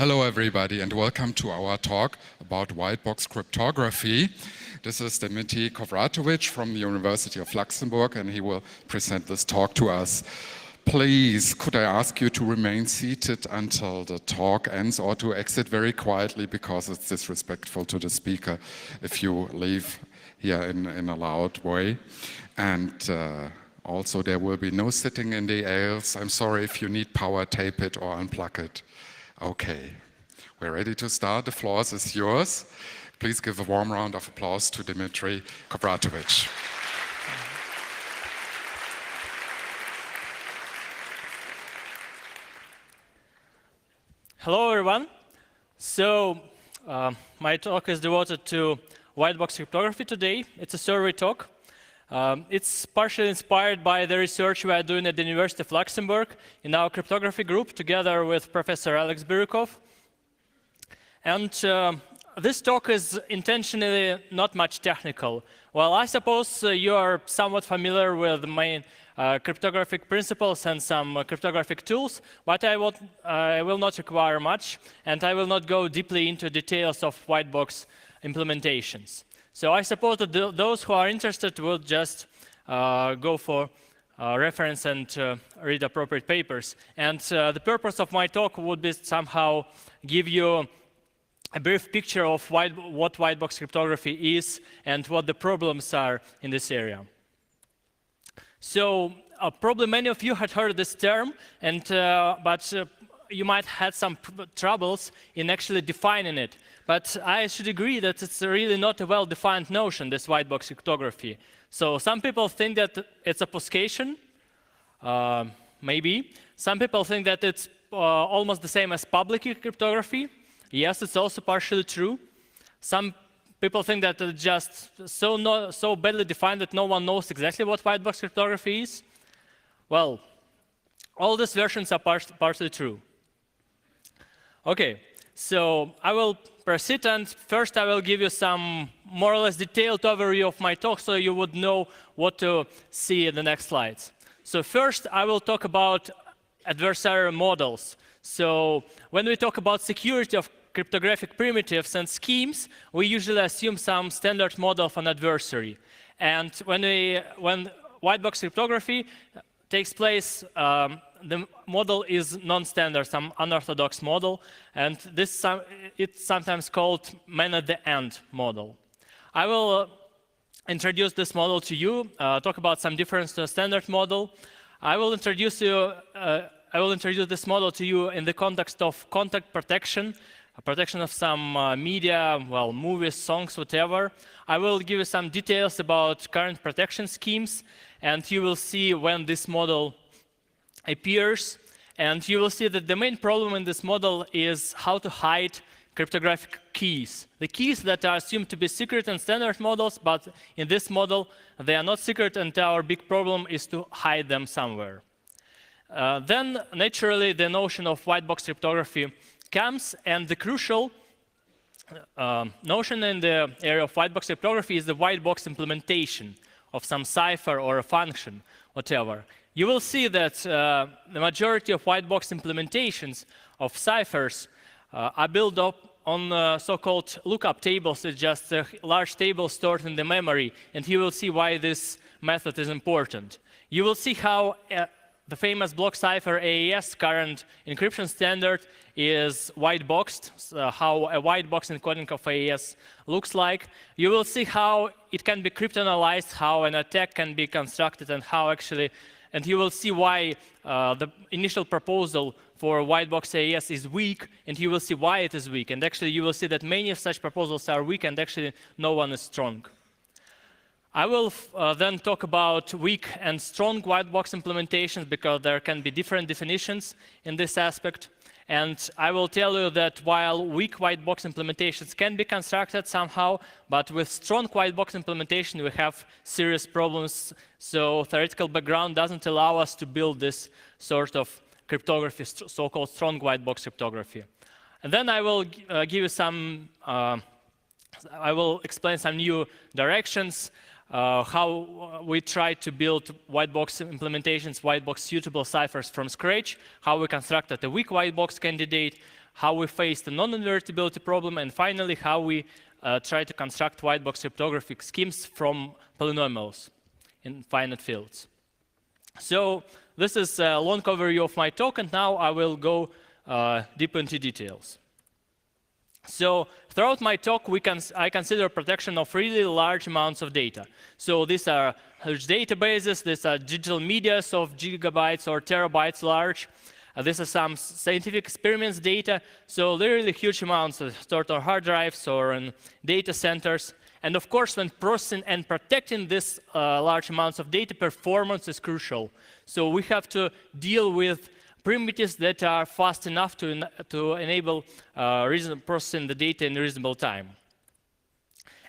Hello everybody and welcome to our talk about white box cryptography. This is Dimitri Kovratovic from the University of Luxembourg and he will present this talk to us. Please, could I ask you to remain seated until the talk ends or to exit very quietly because it's disrespectful to the speaker if you leave here in a loud way. And also there will be no sitting in the aisles. I'm sorry if you need power, tape it or unplug it. Okay, we're ready to start. The floor is yours. Please give a warm round of applause to Dimitri Kovratovic. Hello, everyone. So, my talk is devoted to white box cryptography today. It's a survey talk. It's partially inspired by the research we are doing at the University of Luxembourg in our cryptography group, together with Professor Alex Birukov. And this talk is intentionally not much technical. Well, I suppose you are somewhat familiar with the main cryptographic principles and some cryptographic tools, but I will not require much, and I will not go deeply into details of white box implementations. So I suppose that those who are interested will just go for reference and read appropriate papers. And the purpose of my talk would be somehow give you a brief picture of what white box cryptography is and what the problems are in this area. So probably many of you had heard this term, and but you might have some troubles in actually defining it. But I should agree that it's really not a well-defined notion, this white box cryptography. So some people think that it's obfuscation, maybe. Some people think that it's almost the same as public key cryptography. Yes, it's also partially true. Some people think that it's just so badly defined that no one knows exactly what white box cryptography is. Well, all these versions are partially true. Okay, so I will proceed, and first I will give you some more or less detailed overview of my talk so you would know what to see in the next slides. So first I will talk about adversarial models. So when we talk about security of cryptographic primitives and schemes, we usually assume some standard model of an adversary. And when white box cryptography takes place, the model is non-standard, some unorthodox model, and it's sometimes called man-at-the-end model. I will introduce this model to you, talk about some difference to a standard model. I will introduce this model to you in the context of contact protection, protection of some media, well, movies, songs, whatever. I will give you some details about current protection schemes, and you will see when this model appears. And you will see that the main problem in this model is how to hide cryptographic keys. The keys that are assumed to be secret in standard models, but in this model, they are not secret, and our big problem is to hide them somewhere. Then, naturally, the notion of white box cryptography comes, and the crucial notion in the area of white box cryptography is the white box implementation of some cipher or a function, whatever. You will see that the majority of white box implementations of ciphers are built up on so-called lookup tables. It's just a large table stored in the memory, and you will see why this method is important. You will see how the famous block cipher AES, current encryption standard, is white boxed, how a white box encoding of AES looks like. You will see how it can be cryptanalyzed, how an attack can be constructed, and how actually, and you will see why the initial proposal for white box AES is weak, and you will see why it is weak. And actually, you will see that many of such proposals are weak, and actually, no one is strong. I will then talk about weak and strong white box implementations, because there can be different definitions in this aspect. And I will tell you that while weak white box implementations can be constructed somehow, but with strong white box implementation, we have serious problems. So theoretical background doesn't allow us to build this sort of cryptography, so-called strong white box cryptography. And then I will give you some, I will explain some new directions, how we try to build white box implementations, white box suitable ciphers from scratch, how we constructed a weak white box candidate, how we face the non-invertibility problem, and finally how we try to construct white box cryptographic schemes from polynomials in finite fields. So this is a long overview of my talk, and now I will go deep into details. So throughout my talk, I consider protection of really large amounts of data. So these are huge databases, these are digital medias of gigabytes or terabytes large. This is some scientific experiments data. So they're really huge amounts stored on hard drives or in data centers. And of course, when processing and protecting these large amounts of data, performance is crucial. So we have to deal with primitives that are fast enough to enable processing the data in a reasonable time.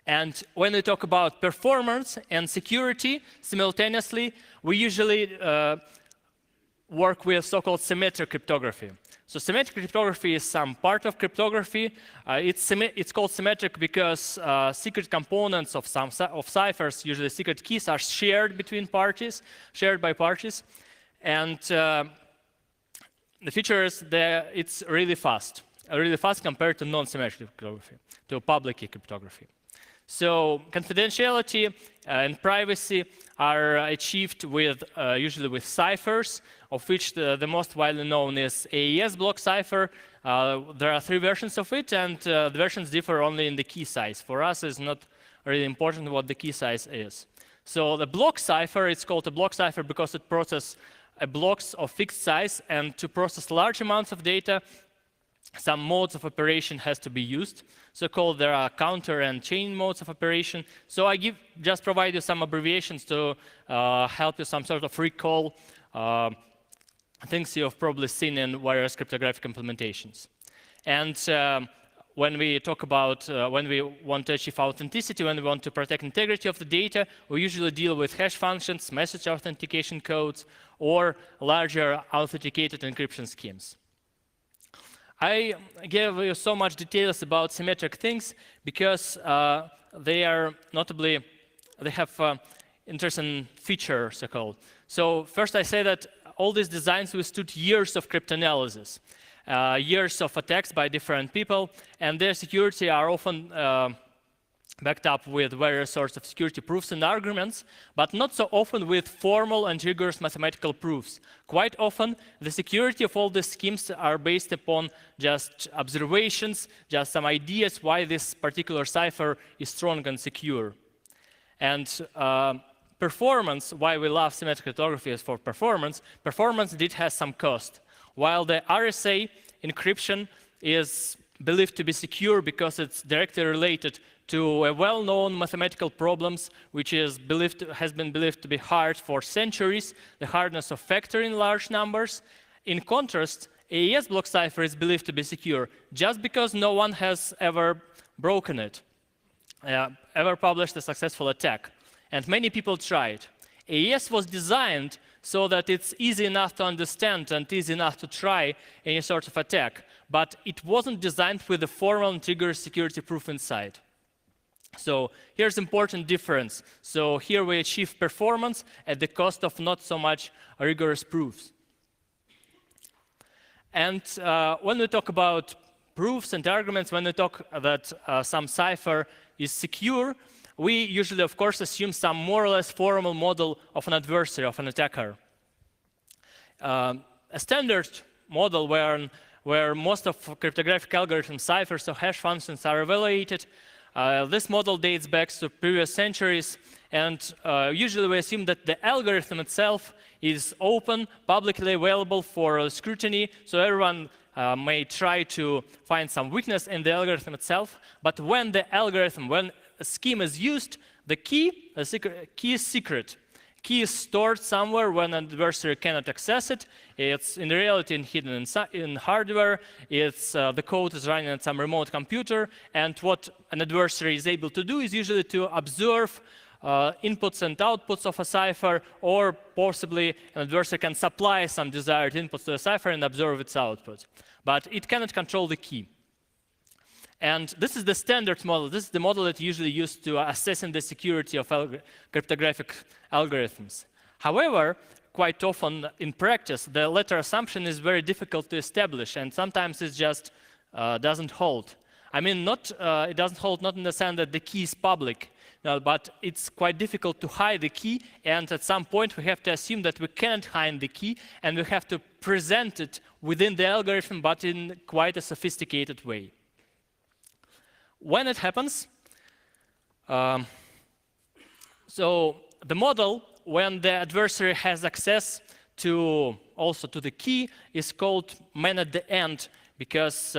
And when we talk about performance and security simultaneously, we usually work with so-called symmetric cryptography. So symmetric cryptography is some part of cryptography. It's called symmetric because secret components of ciphers, usually secret keys, are shared between parties, shared by parties. And the feature is that it's really fast compared to non-symmetric cryptography, to public key cryptography. So confidentiality and privacy are achieved with usually with ciphers, of which the most widely known is AES block cipher. There are 3 versions of it, and the versions differ only in the key size. For us, it's not really important what the key size is. So the block cipher, it's called a block cipher because it processes blocks of fixed size, and to process large amounts of data, some modes of operation has to be used. So-called there are counter and chain modes of operation. So I just provide you some abbreviations to help you some sort of recall things you have probably seen in various cryptographic implementations. And when we talk about when we want to achieve authenticity, when we want to protect integrity of the data, we usually deal with hash functions, message authentication codes, or larger authenticated encryption schemes. I gave you so much details about symmetric things because they have interesting features, so-called. So first I say that all these designs withstood years of cryptanalysis, years of attacks by different people, and their security are often backed up with various sorts of security proofs and arguments, but not so often with formal and rigorous mathematical proofs. Quite often, the security of all these schemes are based upon just observations, just some ideas why this particular cipher is strong and secure. And performance, why we love symmetric cryptography is for performance. Performance did have some cost. While the RSA encryption is believed to be secure because it's directly related to a well-known mathematical problems, which has been believed to be hard for centuries, the hardness of factoring large numbers. In contrast, AES block cipher is believed to be secure just because no one has ever broken it, ever published a successful attack. And many people tried. AES was designed so that it's easy enough to understand and easy enough to try any sort of attack, but it wasn't designed with a formal and rigorous security proof inside. So here's important difference. So here we achieve performance at the cost of not so much rigorous proofs. And when we talk about proofs and arguments, when we talk that some cipher is secure, we usually, of course, assume some more or less formal model of an adversary, of an attacker. A standard model where most of cryptographic algorithms, ciphers, or hash functions are evaluated. This model dates back to previous centuries, and usually we assume that the algorithm itself is open, publicly available for scrutiny, so everyone may try to find some weakness in the algorithm itself. But when a scheme is used, the key is secret. Key is stored somewhere when an adversary cannot access it. It's in reality hidden in hardware. The code is running on some remote computer. And what an adversary is able to do is usually to observe inputs and outputs of a cipher, or possibly an adversary can supply some desired inputs to a cipher and observe its output. But it cannot control the key. And this is the standard model. This is the model that's usually used to assessing the security of cryptographic algorithms. However, quite often in practice, the latter assumption is very difficult to establish, and sometimes it's just doesn't hold. I mean, it doesn't hold not in the sense that the key is public, no, but it's quite difficult to hide the key, and at some point we have to assume that we can't hide the key, and we have to present it within the algorithm, but in quite a sophisticated way. When it happens, so the model, when the adversary has access to also to the key, is called man at the end, because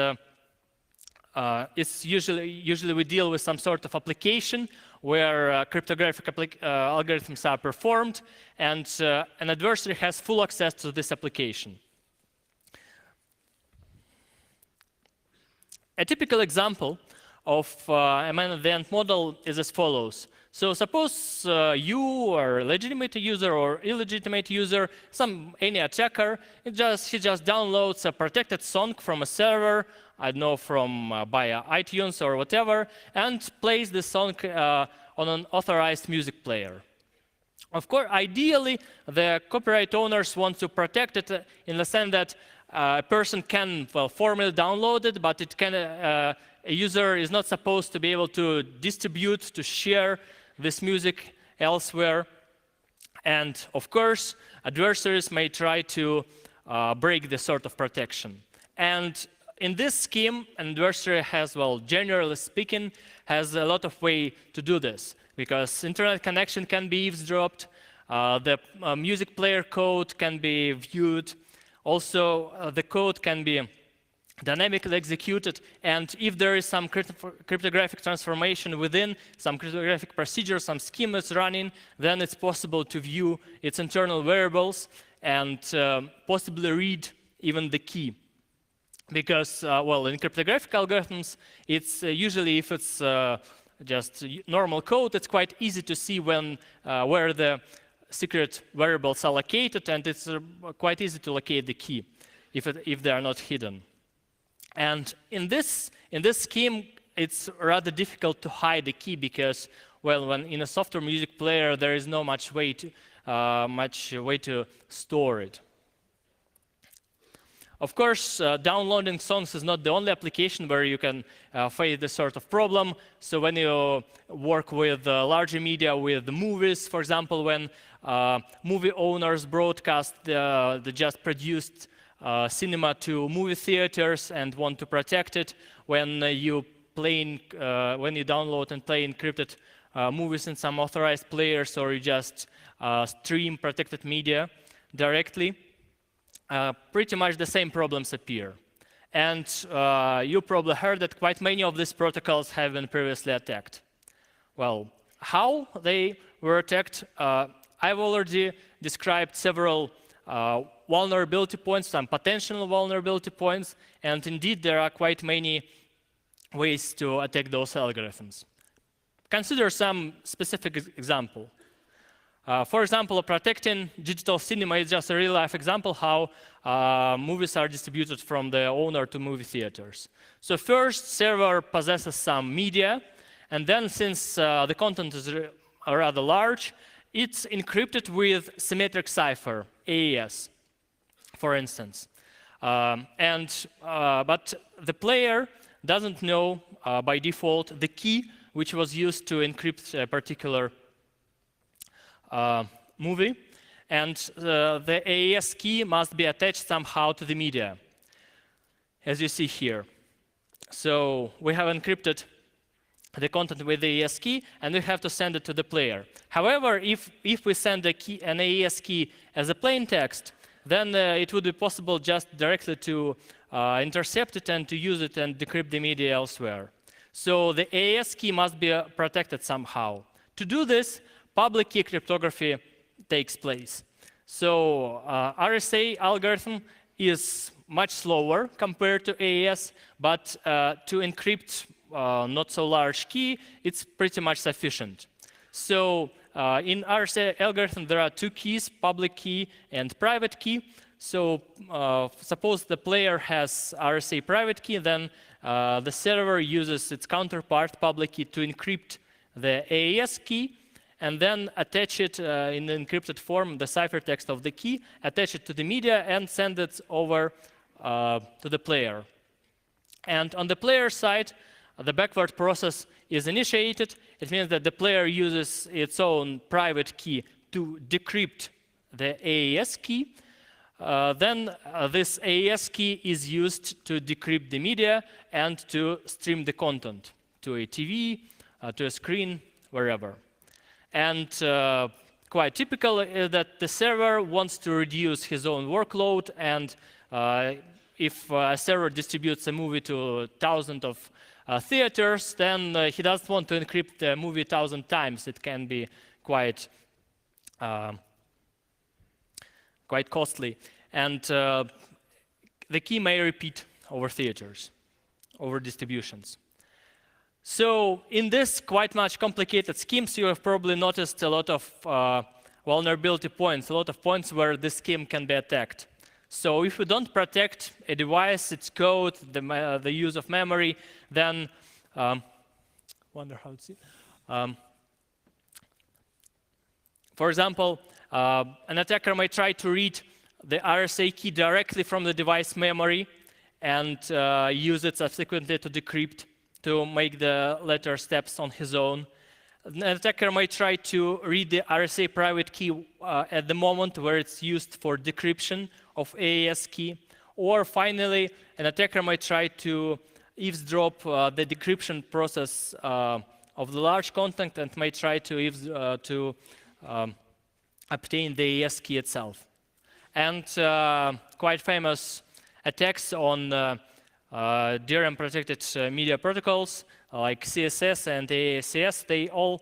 it's usually we deal with some sort of application where cryptographic algorithms are performed, and an adversary has full access to this application. A typical example of a man-at-the-end model is as follows. So suppose you are a legitimate user or illegitimate user, any attacker, he just downloads a protected song from a server, I don't know, from by iTunes or whatever, and plays the song on an authorized music player. Of course, ideally, the copyright owners want to protect it in the sense that a person can, well, formally download it, but it can, a user is not supposed to be able to distribute, to share this music elsewhere. And of course, adversaries may try to break this sort of protection. And in this scheme, an adversary has, well, generally speaking, has a lot of way to do this, because internet connection can be eavesdropped, the music player code can be viewed, also the code can be dynamically executed, and if there is some cryptographic transformation within, some cryptographic procedure, some scheme is running, then it's possible to view its internal variables and possibly read even the key. Because, well, in cryptographic algorithms, it's usually, if it's just normal code, it's quite easy to see when, where the secret variables are located, and it's quite easy to locate the key if they are not hidden. And in this scheme, it's rather difficult to hide the key because, well, when in a software music player, there is no much way to store it. Of course, downloading songs is not the only application where you can face this sort of problem. So when you work with larger media, with the movies, for example, when movie owners broadcast the just produced cinema to movie theaters and want to protect it, when you download and play encrypted movies in some authorized players, or you just stream protected media directly, pretty much the same problems appear. And you probably heard that quite many of these protocols have been previously attacked. Well, how they were attacked, I've already described several vulnerability points, some potential vulnerability points, and indeed there are quite many ways to attack those algorithms. Consider some specific example. For example, protecting digital cinema is just a real-life example how movies are distributed from the owner to movie theaters. So first, server possesses some media, and then since the content is rather large, it's encrypted with symmetric cipher, AES, for instance. But the player doesn't know by default the key which was used to encrypt a particular movie, and the AES key must be attached somehow to the media, as you see here. So we have encrypted the content with the AES key, and we have to send it to the player. However, if we send an AES key as a plain text, then it would be possible just directly to intercept it and to use it and decrypt the media elsewhere. So the AES key must be protected somehow. To do this, public key cryptography takes place. So RSA algorithm is much slower compared to AES, but to encrypt not so large key, it's pretty much sufficient. So in RSA algorithm, there are two keys, public key and private key. So suppose the player has RSA private key, then the server uses its counterpart, public key, to encrypt the AES key, and then attach it in the encrypted form, the ciphertext of the key, attach it to the media, and send it over to the player. And on the player side, the backward process is initiated. It means that the player uses its own private key to decrypt the AES key. Then this AES key is used to decrypt the media and to stream the content to a TV, to a screen, wherever. And quite typical is that the server wants to reduce his own workload, and if a server distributes a movie to thousands of theaters, then he doesn't want to encrypt the movie 1,000 times. It can be quite costly. And the key may repeat over theaters, over distributions. So in this quite much complicated schemes, you have probably noticed a lot of vulnerability points, a lot of points where this scheme can be attacked. So if you don't protect a device, its code, the use of memory, then wonder how it's for example, an attacker might try to read the RSA key directly from the device memory and use it subsequently to decrypt, to make the later steps on his own. An attacker might try to read the RSA private key at the moment where it's used for decryption of AES key. Or finally, an attacker might try to eavesdrop the decryption process of the large content and might try to obtain the AES key itself. And quite famous attacks on DRM-protected media protocols like CSS and AACS, they all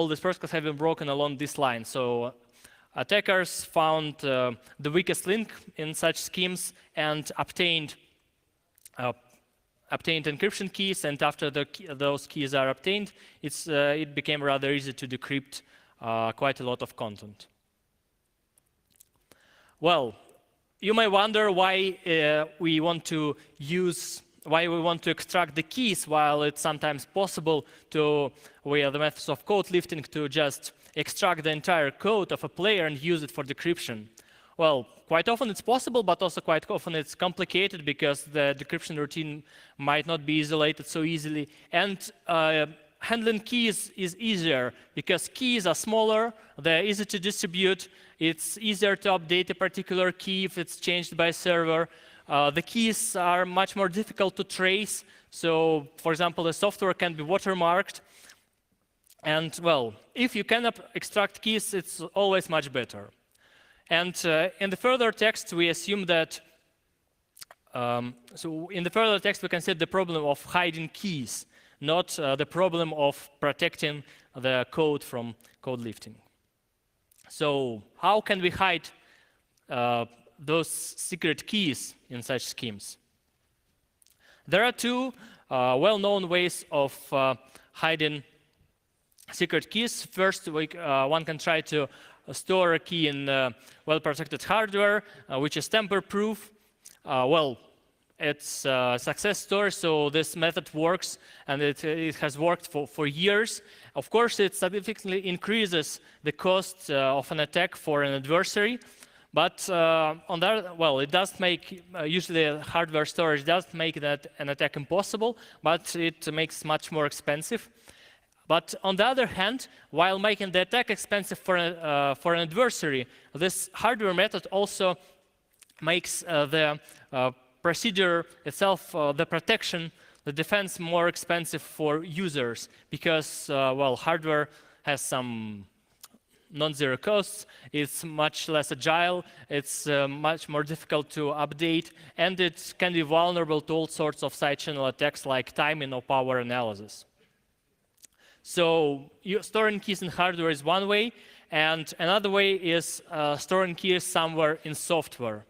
these protocols have been broken along this line. So attackers found the weakest link in such schemes and obtained encryption keys. And after those keys are obtained, it became rather easy to decrypt quite a lot of content. Well, you may wonder why we want to extract the keys, while it's sometimes possible to, via the methods of code lifting, to just extract the entire code of a player and use it for decryption. Well, quite often it's possible, but also quite often it's complicated because the decryption routine might not be isolated so easily. And handling keys is easier because keys are smaller, they're easy to distribute, it's easier to update a particular key if it's changed by a server. The keys are much more difficult to trace. So, for example, the software can be watermarked. And, well, if you cannot extract keys, it's always much better. And in the further text, we assume that, so in the further text, we consider the problem of hiding keys, not the problem of protecting the code from code lifting. So how can we hide those secret keys in such schemes? There are two well-known ways of hiding secret keys. First, one can try to store a key in well-protected hardware, which is tamper-proof. Well, it's a success story, so this method works, and it has worked for years. Of course, it significantly increases the cost of an attack for an adversary, but on that, well, it does make, usually hardware storage does make that an attack impossible, but it makes much more expensive. But on the other hand, while making the attack expensive for an adversary, this hardware method also makes the procedure itself, the protection, the defense, more expensive for users because, well, hardware has some non-zero costs, it's much less agile, it's much more difficult to update, and it can be vulnerable to all sorts of side channel attacks like timing or power analysis. So storing keys in hardware is one way, and another way is storing keys somewhere in software.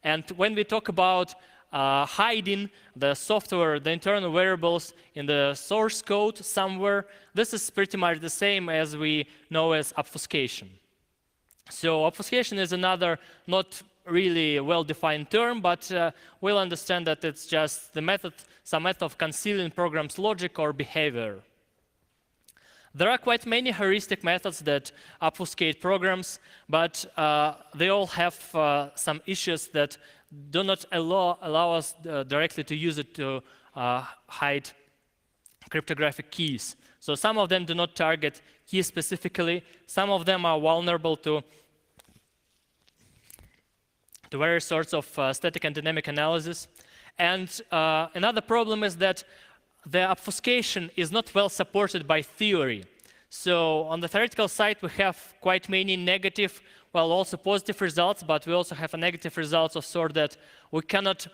And when we talk about hiding the software, the internal variables in the source code somewhere, this is pretty much the same as we know as obfuscation. So obfuscation is another not really well-defined term, but we'll understand that it's just the method, some method of concealing program's logic or behavior. There are quite many heuristic methods that obfuscate programs, but they all have some issues that do not allow us directly to use it to hide cryptographic keys. So some of them do not target keys specifically. Some of them are vulnerable to various sorts of static and dynamic analysis. And another problem is that the obfuscation is not well supported by theory. So on the theoretical side, we have quite many negative, well, also positive results, but we also have a negative results of sort that we cannot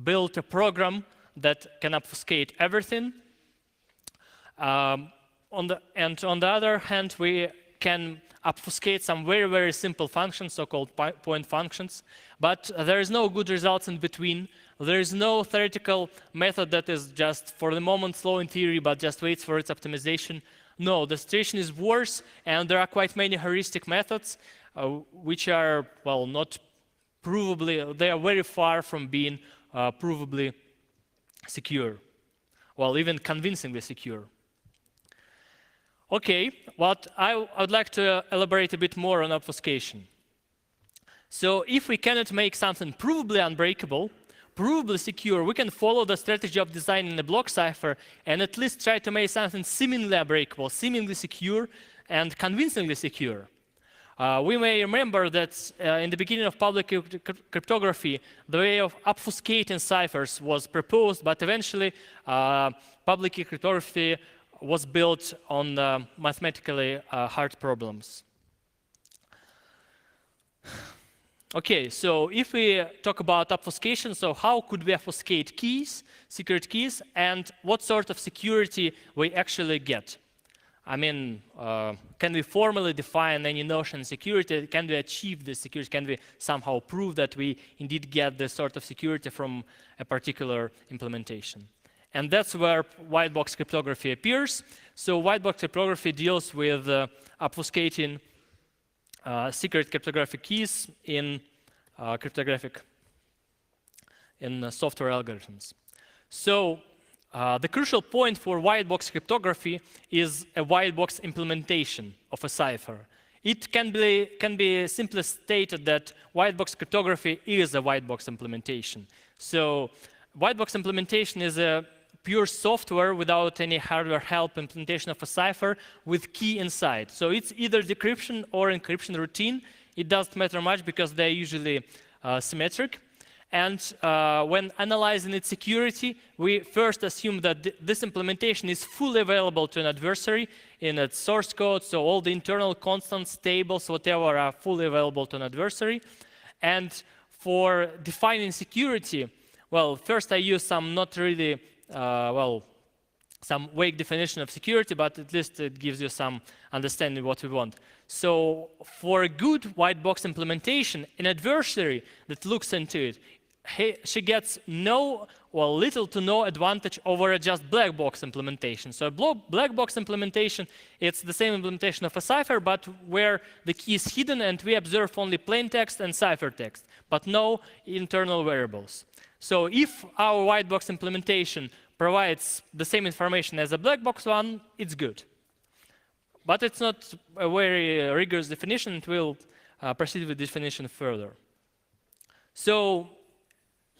build a program that can obfuscate everything. On the other hand, we can obfuscate some very, very simple functions, so-called point functions, but there is no good results in between. There is no theoretical method that is just for the moment slow in theory, but just waits for its optimization. No, the situation is worse, and there are quite many heuristic methods which are, well, not provably, they are very far from being provably secure, well, even convincingly secure. Okay, but I would like to elaborate a bit more on obfuscation. So if we cannot make something provably unbreakable, provably secure, we can follow the strategy of designing a block cipher and at least try to make something seemingly unbreakable, seemingly secure, and convincingly secure. We may remember that in the beginning of public cryptography, the way of obfuscating ciphers was proposed, but eventually public cryptography was built on mathematically hard problems. Okay, so if we talk about obfuscation, so how could we obfuscate keys, secret keys, and what sort of security we actually get? I mean, can we formally define any notion of security? Can we achieve this security? Can we somehow prove that we indeed get this sort of security from a particular implementation? And that's where white box cryptography appears. So white box cryptography deals with obfuscating secret cryptographic keys in software algorithms. So the crucial point for white box cryptography is a white box implementation of a cipher. It can be simply stated that white box cryptography is a white box implementation. So white box implementation is a pure software without any hardware help implementation of a cipher with key inside. So it's either decryption or encryption routine. It doesn't matter much because they're usually symmetric. And when analyzing its security, we first assume that this implementation is fully available to an adversary in its source code. So all the internal constants, tables, whatever are fully available to an adversary. And for defining security, well, first I use some not really some vague definition of security, but at least it gives you some understanding what we want. So for a good white box implementation, an adversary that looks into it, she gets little to no advantage over a just black box implementation. So a black box implementation, it's the same implementation of a cipher, but where the key is hidden and we observe only plain text and cipher text, but no internal variables. So if our white box implementation provides the same information as a black box one, it's good. But it's not a very rigorous definition. It will proceed with definition further. So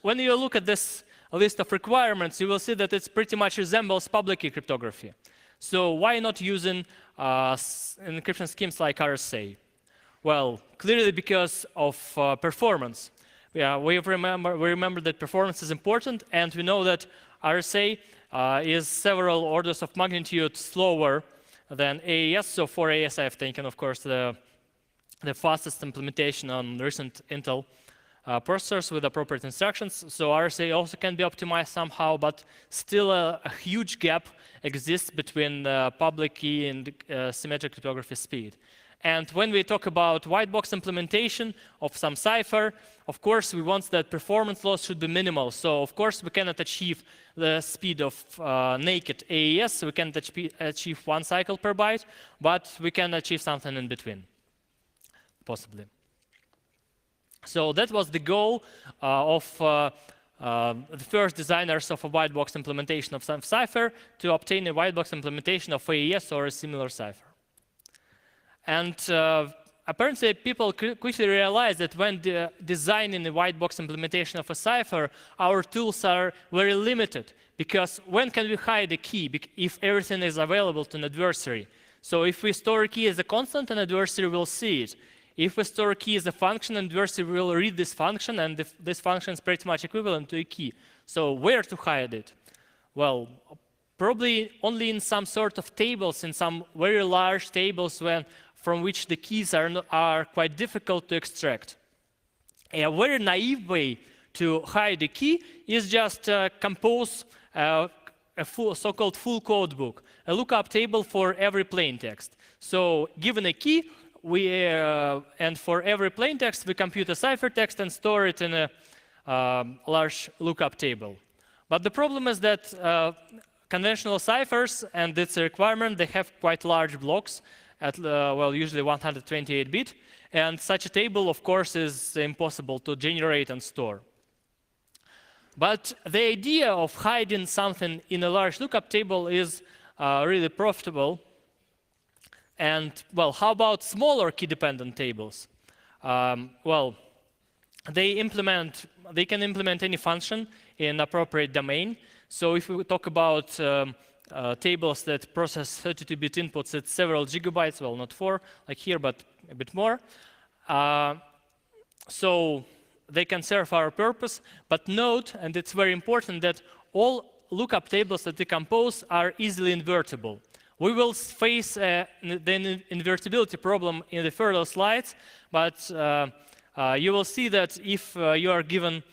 when you look at this list of requirements, you will see that it pretty much resembles public key cryptography. So why not using encryption schemes like RSA? Well, clearly because of performance. Yeah, we remember that performance is important, and we know that RSA is several orders of magnitude slower than AES. So for AES, I've taken, of course, the fastest implementation on recent Intel processors with appropriate instructions. So RSA also can be optimized somehow, but still a huge gap exists between public key and symmetric cryptography speed. And when we talk about white box implementation of some cipher, of course, we want that performance loss should be minimal. So, of course, we cannot achieve the speed of naked AES. We can't achieve 1 cycle per byte, but we can achieve something in between, possibly. So that was the goal of the first designers of a white box implementation of some cipher to obtain a white box implementation of AES or a similar cipher. And apparently, people quickly realized that when designing a white box implementation of a cipher, our tools are very limited, because when can we hide a key if everything is available to an adversary? So if we store a key as a constant, an adversary will see it. If we store a key as a function, an adversary will read this function, and this function is pretty much equivalent to a key. So where to hide it? Well, probably only in some sort of tables, in some very large tables from which the keys are quite difficult to extract. A very naive way to hide a key is just compose a so-called full code book, a lookup table for every plain text. So given a key, and for every plain text, we compute a ciphertext and store it in a large lookup table. But the problem is that conventional ciphers, and it's a requirement, they have quite large blocks at, well, usually 128-bit. And such a table, of course, is impossible to generate and store. But the idea of hiding something in a large lookup table is really profitable. And, well, how about smaller key-dependent tables? Well, they can implement any function in appropriate domain. So if we talk about tables that process 32-bit inputs at several gigabytes, well, not 4 like here, but a bit more. So they can serve our purpose. But note, and it's very important, that all lookup tables that we compose are easily invertible. We will face the invertibility problem in the further slides, but you will see that if you are given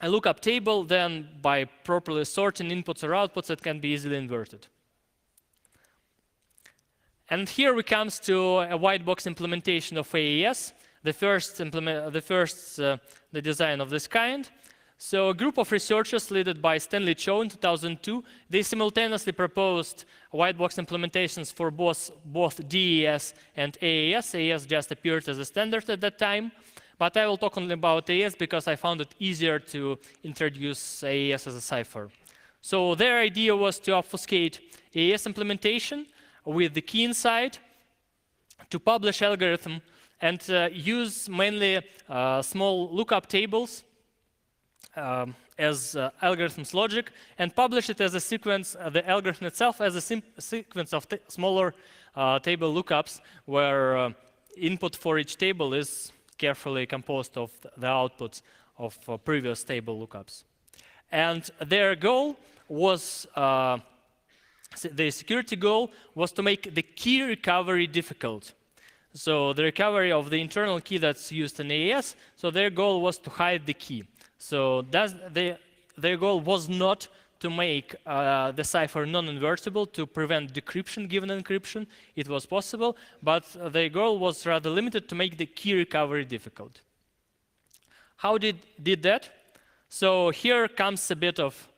a lookup table, then by properly sorting inputs or outputs, it can be easily inverted. And here we come to a white box implementation of AES, the design of this kind. So a group of researchers led by Stanley Cho in 2002, they simultaneously proposed white box implementations for both DES and AES. AES just appeared as a standard at that time. But I will talk only about AES because I found it easier to introduce AES as a cipher. So their idea was to obfuscate AES implementation with the key inside, to publish algorithm, and use mainly small lookup tables as algorithm's logic, and publish it as a sequence, the algorithm itself as a sequence of smaller table lookups, where input for each table is carefully composed of the outputs of previous table lookups. And their goal was, the security goal was to make the key recovery difficult. So the recovery of the internal key that's used in AES, so their goal was to hide the key. So their goal was not to make the cipher non-invertible to prevent decryption given encryption. It was possible, but their goal was rather limited to make the key recovery difficult. How did that? So here comes a bit of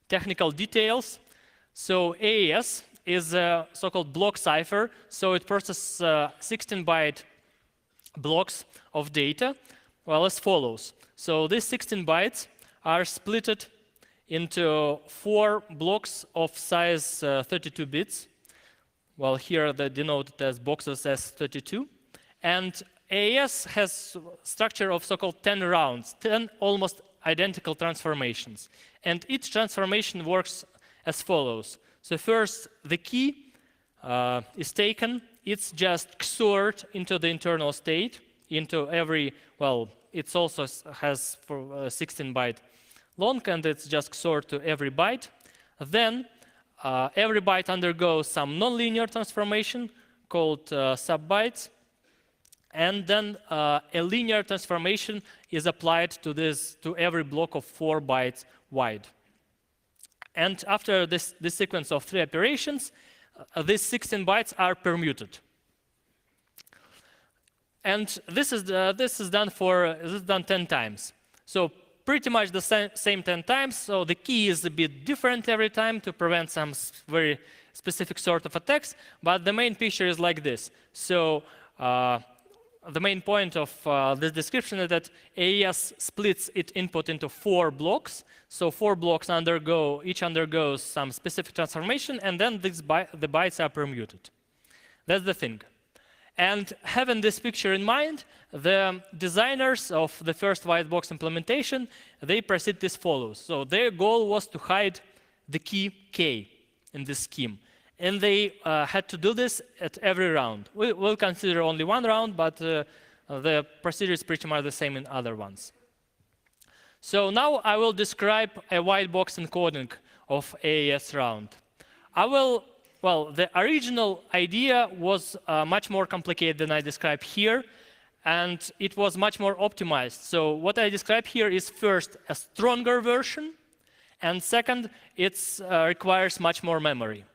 technical details. So AES is a so-called block cipher. So it processes 16-byte blocks of data, well, as follows. So these 16 bytes are split into 4 blocks of size 32 bits. Well, here they're denoted as boxes S32. And AES has structure of so-called 10 rounds, 10 almost identical transformations. And each transformation works as follows. So first, the key is taken. It's just XORed into the internal state, into every, well, it also has for 16-byte long, and it's just XORed to every byte. Then every byte undergoes some nonlinear transformation called subbytes. And then a linear transformation is applied to every block of 4 bytes wide. And after this sequence of 3 operations, these 16 bytes are permuted. And this is done 10 times. So pretty much the same 10 times. So the key is a bit different every time to prevent some very specific sort of attacks. But the main picture is like this. So the main point of this description is that AES splits its input into 4 blocks. So 4 blocks each undergoes some specific transformation, and then the bytes are permuted. That's the thing. And having this picture in mind, the designers of the first white box implementation, they proceed as follows. So their goal was to hide the key K in this scheme. And they had to do this at every round. We'll consider only one round, but the procedure is pretty much the same in other ones. So now I will describe a white box encoding of AES round. The original idea was much more complicated than I described here, and it was much more optimized. So what I describe here is first a stronger version, and second, it requires much more memory.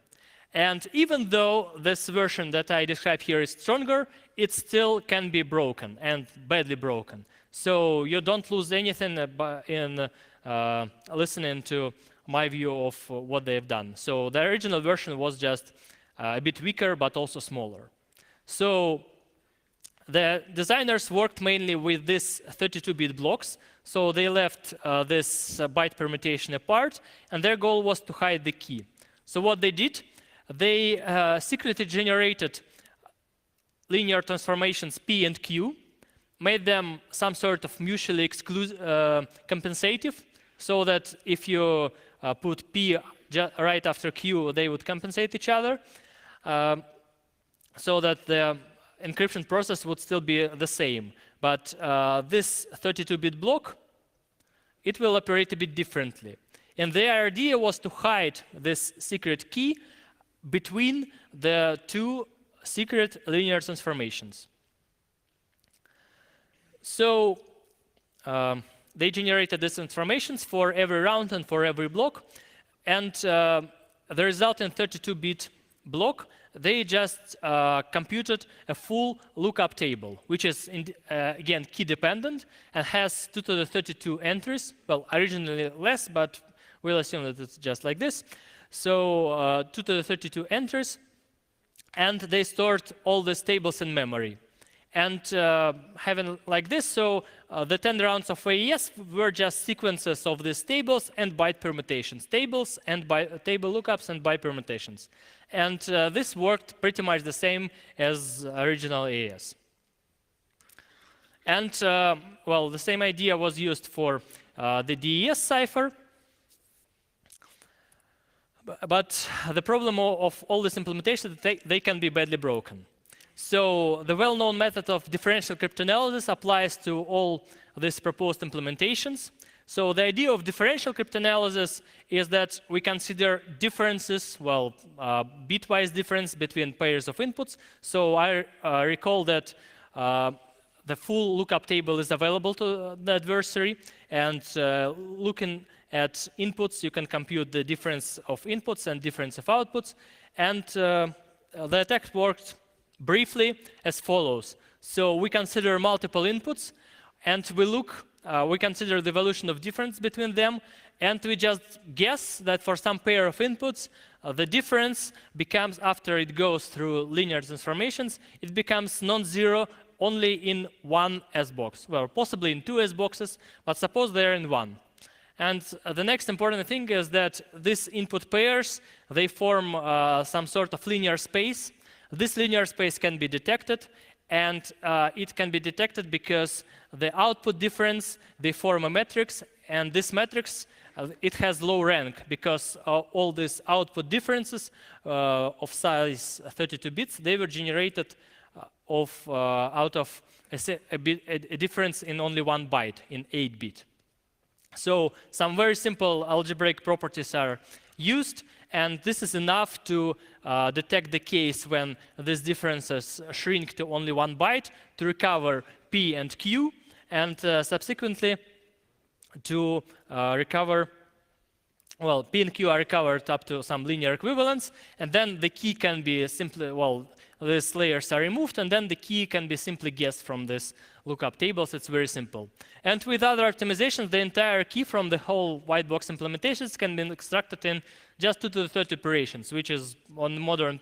And even though this version that I describe here is stronger, it still can be broken, and badly broken. So you don't lose anything in listening to my view of what they've done. So the original version was just a bit weaker, but also smaller. So the designers worked mainly with these 32-bit blocks. So they left this byte permutation apart, and their goal was to hide the key. So what they did, they secretly generated linear transformations P and Q, made them some sort of mutually compensative, so that if you put P right after Q, they would compensate each other, so that the encryption process would still be the same. But this 32-bit block, it will operate a bit differently. And the idea was to hide this secret key between the 2 secret linear transformations. So they generated these transformations for every round and for every block. And the resulting 32-bit block, they just computed a full lookup table, which is, again, key-dependent and has 2 to the 32 entries. Well, originally less, but we'll assume that it's just like this. So 2 to the 32 entries, and they stored all these tables in memory. And having like this, so the 10 rounds of AES were just sequences of these tables and byte permutations, tables and table lookups and byte permutations. And this worked pretty much the same as original AES. And well, the same idea was used for the DES cipher. But the problem of all this implementation is that they can be badly broken. So the well-known method of differential cryptanalysis applies to all these proposed implementations. So the idea of differential cryptanalysis is that we consider differences, well, bitwise difference between pairs of inputs. So I recall that the full lookup table is available to the adversary, and looking at inputs, you can compute the difference of inputs and difference of outputs. And the attack worked briefly as follows. So we consider multiple inputs, and we consider the evolution of difference between them, and we just guess that for some pair of inputs, the difference becomes, after it goes through linear transformations, it becomes non-zero only in one S-box. Well, possibly in 2 S-boxes, but suppose they're in 1. And the next important thing is that these input pairs, they form some sort of linear space. This linear space can be detected, and it can be detected because the output difference, they form a matrix, and this matrix, it has low rank because all these output differences of size 32 bits, they were generated out of a difference in only 1 byte, in 8-bit. So some very simple algebraic properties are used, and this is enough to detect the case when these differences shrink to only 1 byte, to recover P and Q, and subsequently to recover, well, P and Q are recovered up to some linear equivalence, and then the key can be simply, well, these layers are removed, and then the key can be simply guessed from this lookup tables. It's very simple. And with other optimizations, the entire key from the whole white box implementations can be extracted in just 2 to the 30 operations, which is on modern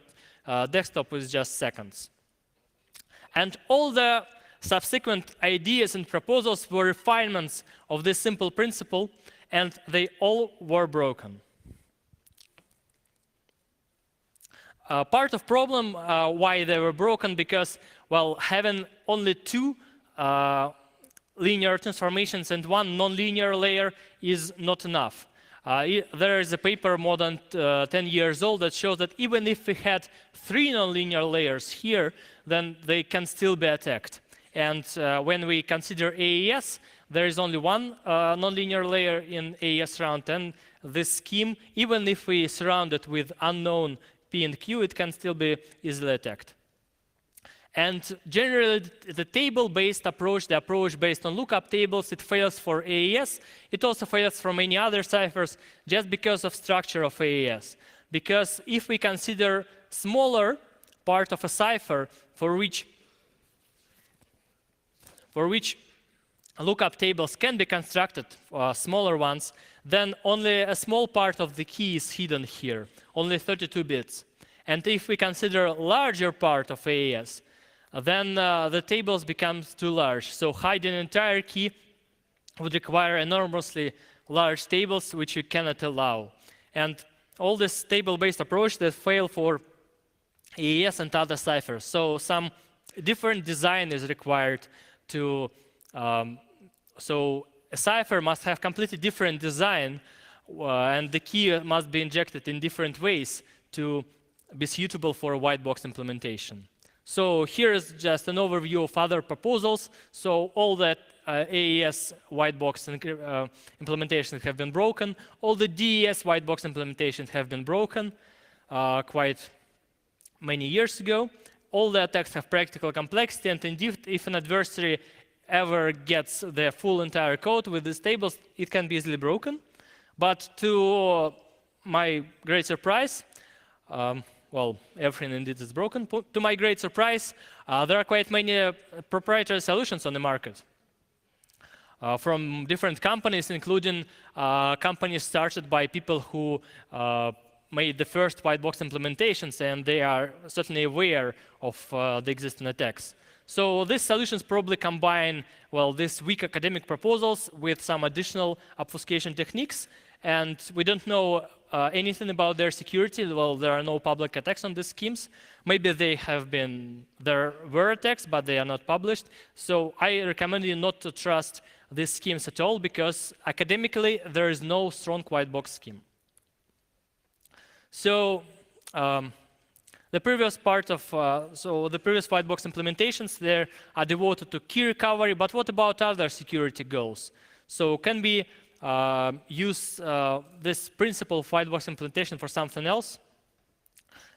desktop is just seconds. And all the subsequent ideas and proposals were refinements of this simple principle, and they all were broken. Part of problem why they were broken because, well, having only two linear transformations and one nonlinear layer is not enough. There is a paper more than 10 years old that shows that even if we had 3 nonlinear layers here, then they can still be attacked. And when we consider AES, there is only one nonlinear layer in AES round, and this scheme, even if we surround it with unknown P and Q, it can still be easily attacked. And generally, the table-based approach, the approach based on lookup tables, it fails for AES. It also fails for many other ciphers just because of structure of AES. Because if we consider smaller part of a cipher for which lookup tables can be constructed, smaller ones, then only a small part of the key is hidden here, only 32 bits. And if we consider a larger part of AES, then the tables becomes too large. So hiding an entire key would require enormously large tables, which you cannot allow. And all this table-based approach that fail for AES and other ciphers. So some different design is required to, so a cipher must have completely different design, and the key must be injected in different ways to be suitable for a white box implementation. So here is just an overview of other proposals. So all that AES white box implementations have been broken. All the DES white box implementations have been broken quite many years ago. All the attacks have practical complexity, and indeed, if an adversary ever gets the full entire code with these tables, it can be easily broken. But to my great surprise, well, everything indeed is broken. To my great surprise, there are quite many proprietary solutions on the market from different companies, including companies started by people who made the first white box implementations, and they are certainly aware of the existing attacks. So these solutions probably combine, well, these weak academic proposals with some additional obfuscation techniques, and we don't know anything about their security. Well, there are no public attacks on these schemes. Maybe there were attacks, but they are not published. So I recommend you not to trust these schemes at all, because academically, there is no strong white box scheme. So the previous part of, the previous white box implementations there are devoted to key recovery, but what about other security goals? So can we use this principle of white box implementation for something else?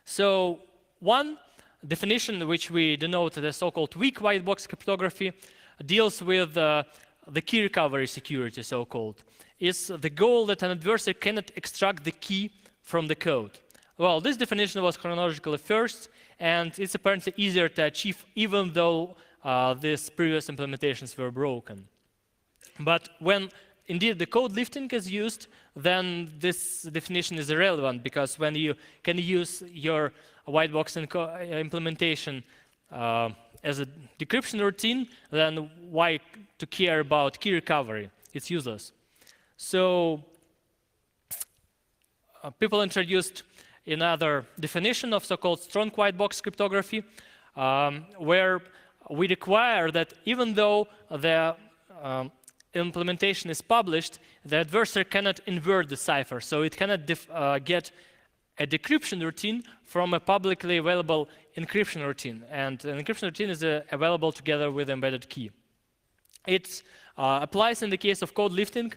So one definition, which we denote as so-called weak white box cryptography, deals with the key recovery security, so-called. Is the goal that an adversary cannot extract the key from the code. Well, this definition was chronologically first, and it's apparently easier to achieve even though these previous implementations were broken. But when indeed the code lifting is used, then this definition is irrelevant, because when you can use your white box implementation as a decryption routine, then why to care about key recovery? It's useless. So people introduced another definition of so-called strong white box cryptography, where we require that even though the implementation is published, the adversary cannot invert the cipher. So it cannot get a decryption routine from a publicly available encryption routine. And an encryption routine is available together with embedded key. It applies in the case of code lifting,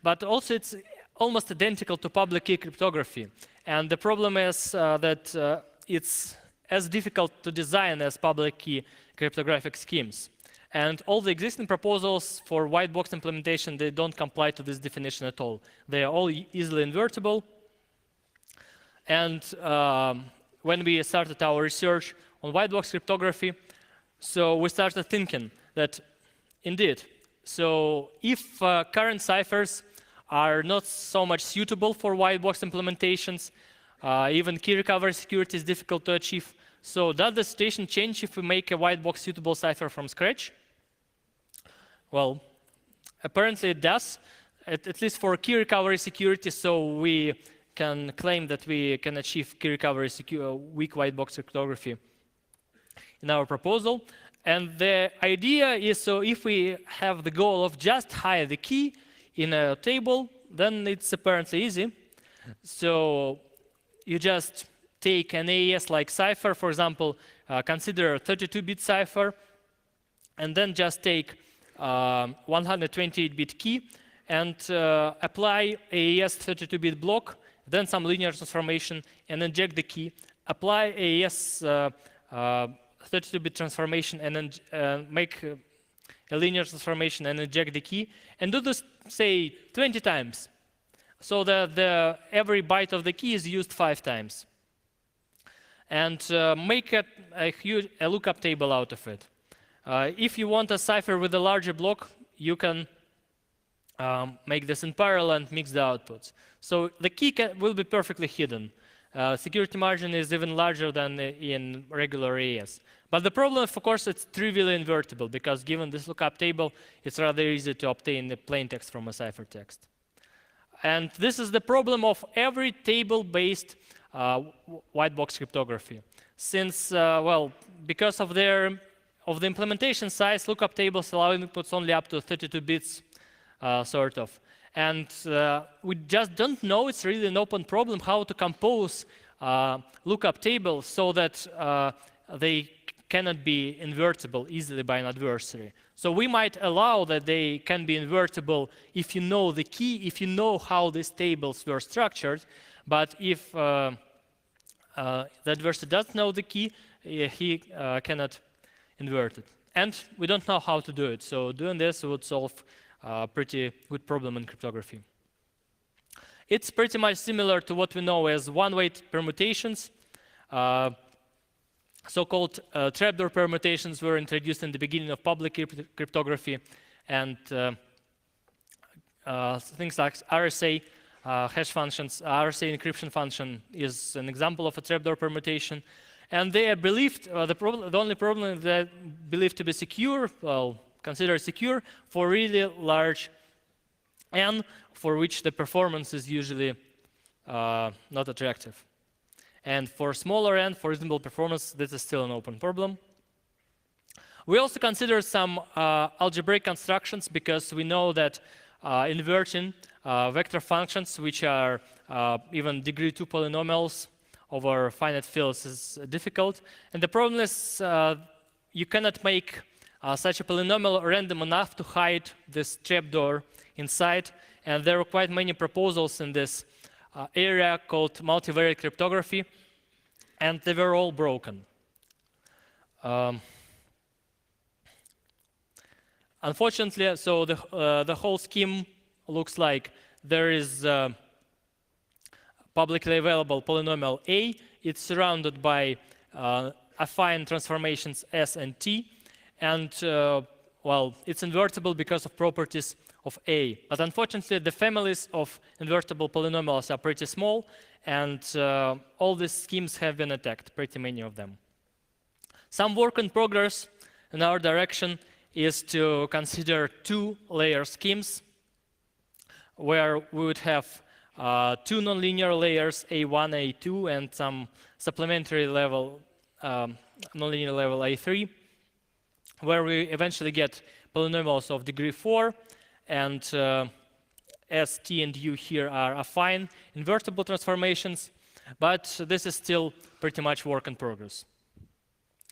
but also it's almost identical to public key cryptography. And the problem is that it's as difficult to design as public key cryptographic schemes. And all the existing proposals for white box implementation, they don't comply to this definition at all. They are all easily invertible. And when we started our research on white box cryptography, so we started thinking that indeed, so if current ciphers are not so much suitable for white box implementations, even key recovery security is difficult to achieve. So does the situation change if we make a white box suitable cipher from scratch? Well, apparently it does, at least for key recovery security. So we can claim that we can achieve key recovery weak white box cryptography in our proposal. And the idea is, so if we have the goal of just hide the key in a table, then it's apparently easy. So you just take an AES-like cipher, for example, consider a 32-bit cipher, and then just take 128-bit key and apply AES 32-bit block, then some linear transformation, and inject the key. Apply AES 32-bit transformation, and then make a linear transformation and inject the key, and do this, say, 20 times, so that every byte of the key is used 5 times. And make a lookup table out of it. If you want a cipher with a larger block, you can make this in parallel and mix the outputs. So the key will be perfectly hidden. Security margin is even larger than in regular AES. But the problem, of course, it's trivially invertible, because given this lookup table, it's rather easy to obtain the plain text from a ciphertext. And this is the problem of every table-based white box cryptography. Since, well, because of the implementation size, lookup tables allow inputs only up to 32 bits, sort of. And we just don't know, it's really an open problem, how to compose lookup tables so that they cannot be invertible easily by an adversary. So we might allow that they can be invertible if you know the key, if you know how these tables were structured. But if the adversary doesn't know the key, he cannot invert it. And we don't know how to do it. So doing this would solve a pretty good problem in cryptography. It's pretty much similar to what we know as one-way permutations. So-called trapdoor permutations were introduced in the beginning of public cryptography, and things like RSA hash functions, RSA encryption function is an example of a trapdoor permutation. And they are believed, the only problem that believed to be secure, well, considered secure for really large n, for which the performance is usually not attractive. And for smaller n, for reasonable performance, this is still an open problem. We also consider some algebraic constructions, because we know that inverting vector functions, which are even degree 2 polynomials over finite fields, is difficult. And the problem is you cannot make such a polynomial random enough to hide this trapdoor inside. And there are quite many proposals in this area called multivariate cryptography, and they were all broken. Unfortunately, so the whole scheme looks like there is publicly available polynomial A. It's surrounded by affine transformations S and T, and well, it's invertible because of properties of A. But unfortunately, the families of invertible polynomials are pretty small, and all these schemes have been attacked, pretty many of them. Some work in progress in our direction is to consider 2-layer schemes, where we would have 2 nonlinear layers, A1, A2, and some supplementary level, nonlinear level A3, where we eventually get polynomials of degree 4, and S, T, and U here are affine invertible transformations, but this is still pretty much work in progress.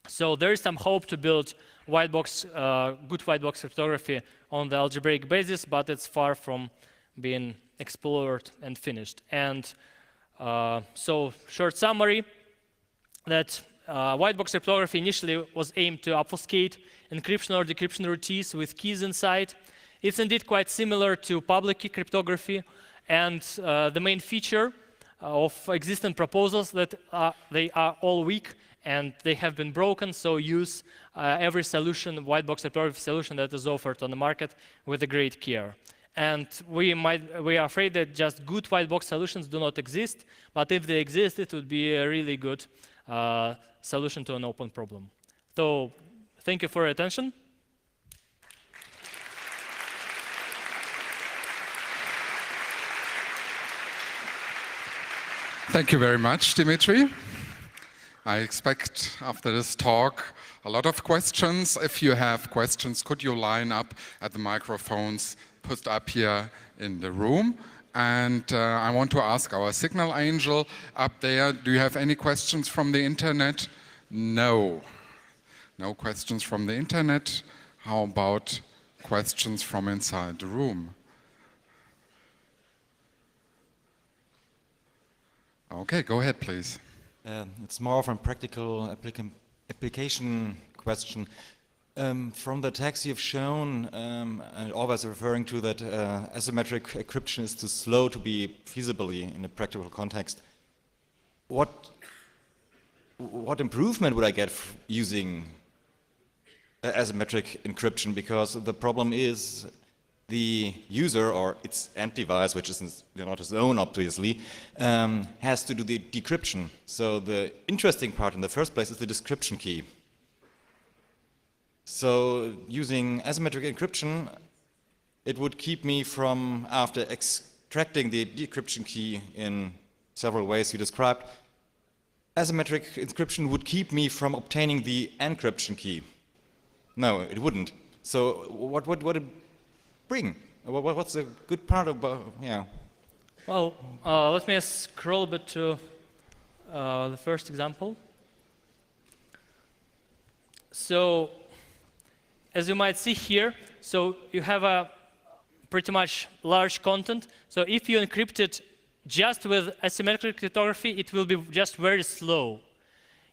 So there is some hope to build white box, good white box cryptography on the algebraic basis, but it's far from being explored and finished. And so, short summary, that white box cryptography initially was aimed to obfuscate encryption or decryption routines with keys inside. It's indeed quite similar to public key cryptography, and the main feature of existing proposals that they are all weak and they have been broken, so use every solution, white box cryptography solution that is offered on the market with a great care. And we are afraid that just good white box solutions do not exist, but if they exist, it would be a really good solution to an open problem. So thank you for your attention. Thank you very much, Dimitri. I expect after this talk a lot of questions. If you have questions, could you line up at the microphones put up here in the room? And I want to ask our signal angel up there, do you have any questions from the internet? No. No questions from the internet. How about questions from inside the room? Okay, go ahead, please. It's more of a practical application question. From the text you've shown, and always referring to that asymmetric encryption is too slow to be feasibly in a practical context. What improvement would I get using asymmetric encryption? Because the problem is the user or its end device, which is not his own, obviously, has to do the decryption. So the interesting part in the first place is the description key. So using asymmetric encryption, it would keep me from, after extracting the decryption key in several ways you described, asymmetric encryption would keep me from obtaining the encryption key. No, it wouldn't. So what would it bring? What's the good part about, yeah? Well, let me scroll a bit to the first example. So, as you might see here, so you have a pretty much large content. So if you encrypt it just with asymmetric cryptography, it will be just very slow.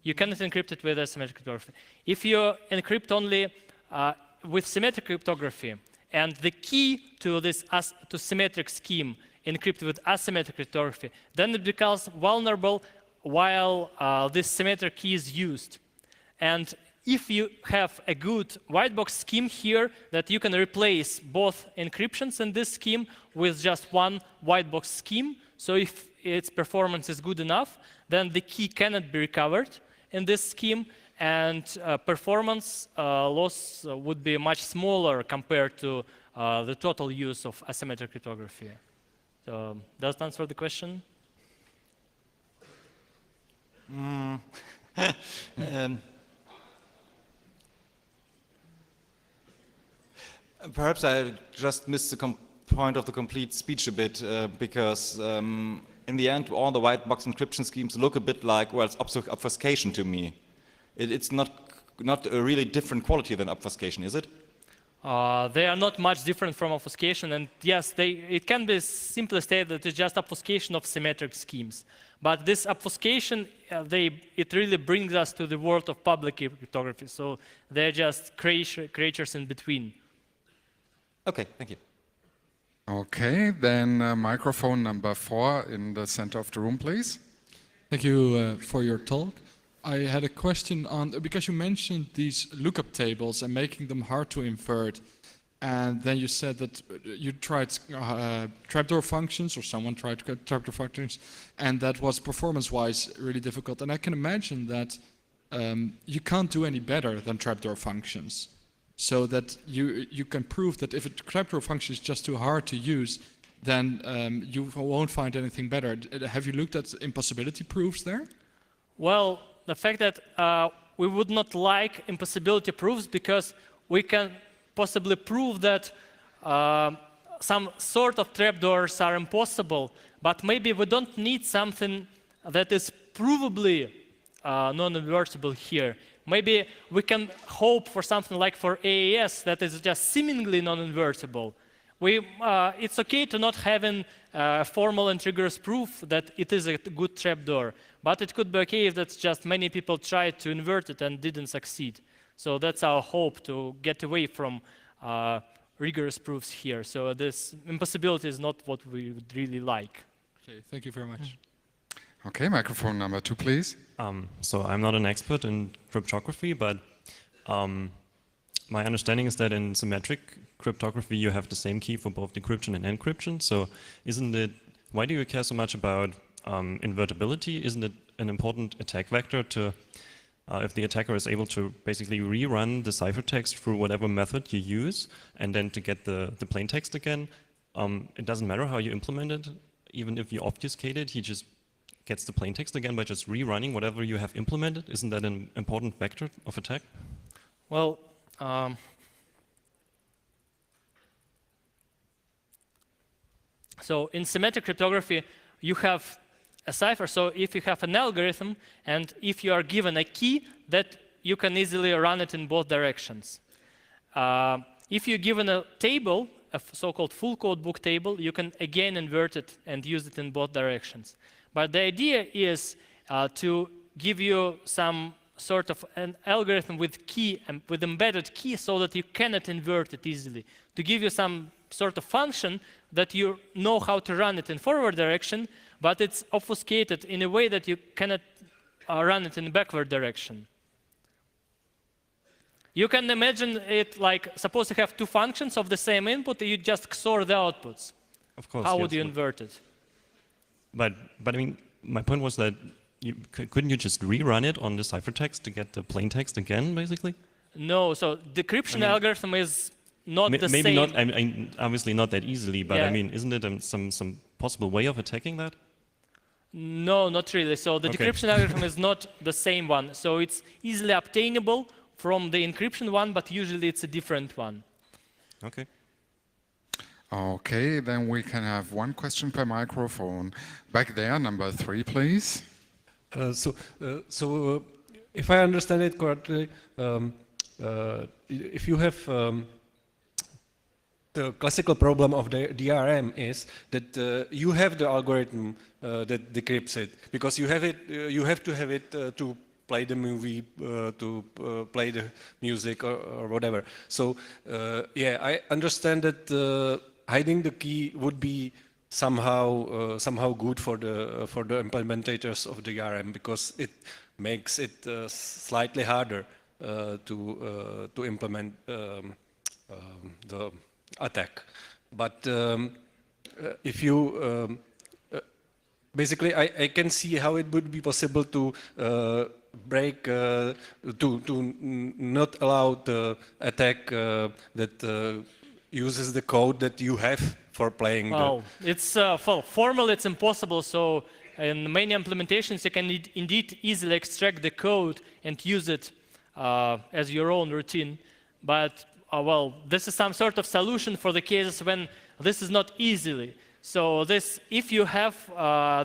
You cannot encrypt it with asymmetric cryptography. If you encrypt only with symmetric cryptography, and the key to this to symmetric scheme encrypted with asymmetric cryptography, then it becomes vulnerable while this symmetric key is used. And if you have a good white box scheme here, that you can replace both encryptions in this scheme with just one white box scheme, so if its performance is good enough, then the key cannot be recovered in this scheme, and performance loss would be much smaller compared to the total use of asymmetric cryptography. So does that answer the question? Perhaps I just missed the point of the complete speech a bit, because in the end, all the white box encryption schemes look a bit like, well, it's obfuscation to me. It's not a really different quality than obfuscation, is it? They are not much different from obfuscation, and yes, it can be simply stated that it's just obfuscation of symmetric schemes. But this obfuscation, it really brings us to the world of public cryptography, so they're just creatures in between. Okay, thank you. Okay, then microphone number 4 in the center of the room, please. Thank you for your talk. I had a question on, because you mentioned these lookup tables and making them hard to invert, and then you said that you tried trapdoor functions, or someone tried trapdoor functions, and that was performance-wise really difficult. And I can imagine that you can't do any better than trapdoor functions. So that you can prove that if a trapdoor function is just too hard to use, then you won't find anything better. Have you looked at impossibility proofs there? Well, the fact that we would not like impossibility proofs because we can possibly prove that some sort of trapdoors are impossible, but maybe we don't need something that is provably non-invertible here. Maybe we can hope for something like for AES that is just seemingly non-invertible. It's okay to not having formal and rigorous proof that it is a good trapdoor, but it could be okay if that's just many people tried to invert it and didn't succeed. So that's our hope, to get away from rigorous proofs here. So this impossibility is not what we would really like. Okay, thank you very much. Okay, microphone number 2, please. So I'm not an expert in cryptography, but my understanding is that in symmetric cryptography you have the same key for both decryption and encryption. So why do you care so much about invertibility? Isn't it an important attack vector to if the attacker is able to basically rerun the ciphertext through whatever method you use, and then to get the plain text again, it doesn't matter how you implement it. Even if you obfuscate it, he just gets the plain text again by just rerunning whatever you have implemented. Isn't that an important vector of attack? Well, so in symmetric cryptography, you have a cipher. So if you have an algorithm, and if you are given a key, that you can easily run it in both directions. If you're given a table, a so-called full code book table, you can again invert it and use it in both directions. But the idea is to give you some sort of an algorithm with key and with embedded key so that you cannot invert it easily. To give you some sort of function that you know how to run it in forward direction, but it's obfuscated in a way that you cannot run it in backward direction. You can imagine it like, suppose you have two functions of the same input, you just XOR the outputs. Of course. How yes, would you invert it? But I mean, my point was that couldn't you just rerun it on the ciphertext to get the plain text again, basically? No, so decryption algorithm is not the maybe same. not. I mean, obviously not that easily, but Yeah. I mean, isn't it some possible way of attacking that? No, not really. So the Okay. decryption algorithm is not the same one. So it's easily obtainable from the encryption one, but usually it's a different one. Okay. Okay, then we can have one question per microphone. Back there, number 3, please. If I understand it correctly, if you have the classical problem of the DRM is that you have the algorithm that decrypts it because you have it. You have to have it to play the movie, to play the music or whatever. So yeah, I understand that hiding the key would be somehow good for the implementators of the DRM because it makes it slightly harder to implement the attack. But if you basically, I can see how it would be possible to break to not allow the attack that uses the code that you have for playing. Well, it's formally it's impossible. So in many implementations, you can indeed easily extract the code and use it as your own routine. But well, this is some sort of solution for the cases when this is not easily. So this, if you have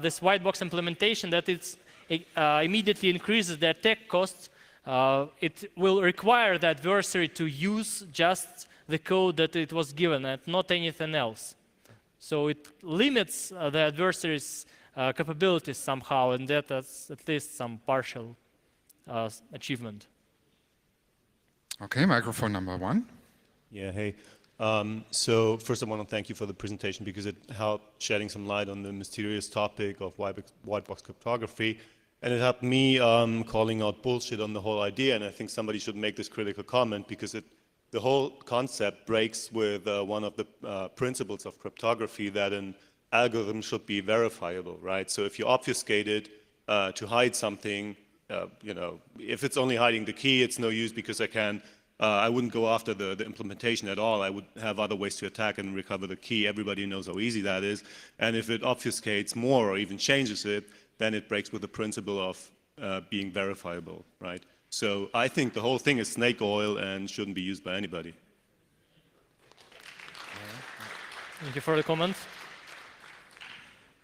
this white box implementation that it's immediately increases the attack costs, it will require the adversary to use just the code that it was given and not anything else. So it limits the adversary's capabilities somehow, and that's at least some partial achievement. Okay, microphone number 1. Yeah, hey. So first I want to thank you for the presentation because it helped shedding some light on the mysterious topic of white box cryptography. And it helped me calling out bullshit on the whole idea. And I think somebody should make this critical comment because the whole concept breaks with one of the principles of cryptography that an algorithm should be verifiable, right? So if you obfuscate it to hide something, you know, if it's only hiding the key, it's no use because I wouldn't go after the implementation at all. I would have other ways to attack and recover the key. Everybody knows how easy that is. And if it obfuscates more or even changes it, then it breaks with the principle of being verifiable, right? So I think the whole thing is snake oil and shouldn't be used by anybody. Thank you for the comments.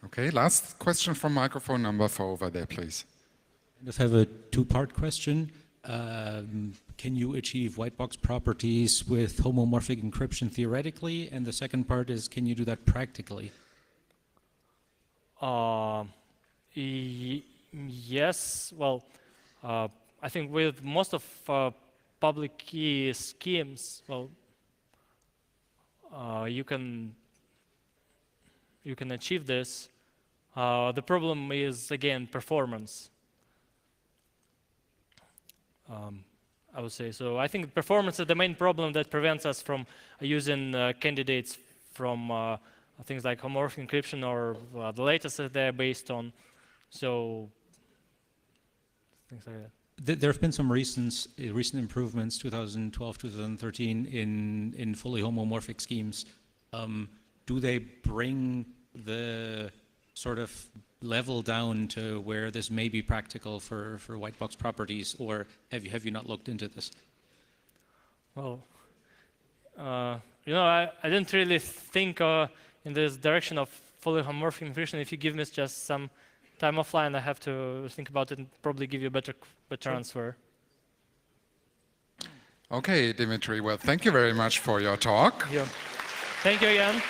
Okay, last question from microphone number 4 over there, please. I just have a two-part question. Can you achieve white box properties with homomorphic encryption theoretically? And the second part is, can you do that practically? Yes. Well, I think with most of public key schemes, well, you can achieve this. The problem is again performance. I would say so. I think performance is the main problem that prevents us from using candidates from things like homomorphic encryption or the latest that they're based on. So things like that. There have been some recent improvements, 2012, 2013, in fully homomorphic schemes. Do they bring the sort of level down to where this may be practical for white box properties, or have you not looked into this? Well, I didn't really think in this direction of fully homomorphic encryption. If you give me just some time offline, I have to think about it and probably give you a better answer. Okay, Dimitri. Well, thank you very much for your talk. Yeah. Thank you again.